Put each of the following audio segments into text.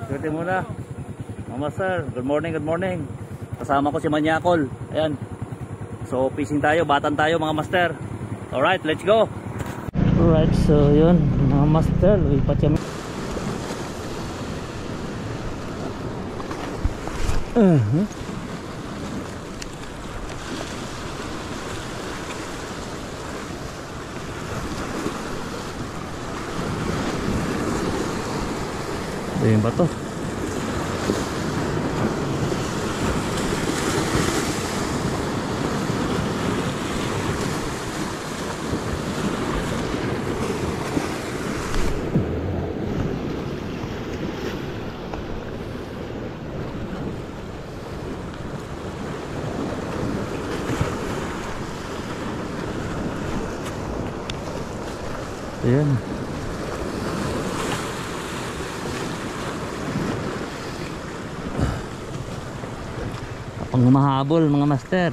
Swerte muna. Mga master, good morning, good morning. Kasama ko si Manyakol. Ayan. So fishing tayo, batan tayo mga master. Alright, let's go. Alright, so yun mga master, lipat kami. Ayun ba to? Ayan. Pang humahabol mga master.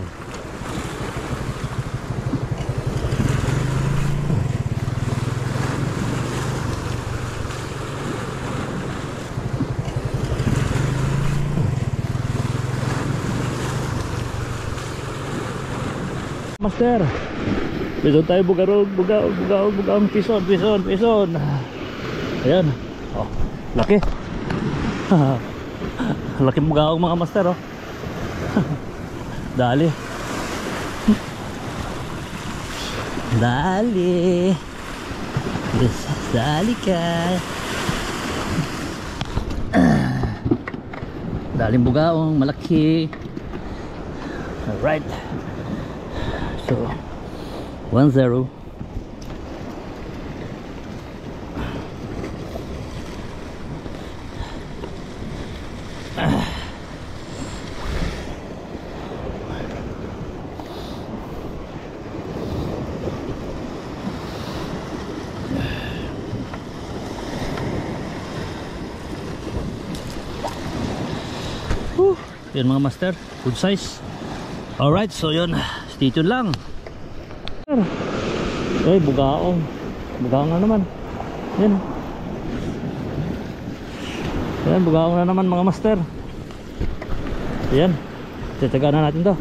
Master, pison tayo bugaong pison. Ayan. Oh, laki. Laki bugaong mga master, oh. Dali. Dali. Dali ka. Daling bugaong malaki. Alright. So 1-0. Yan mga master, good size. Alright, so yun, stay tuned lang. Eh, bugaong na naman. Yan. Yan, bugaong na naman mga master. Yan, tatagaan na natin to.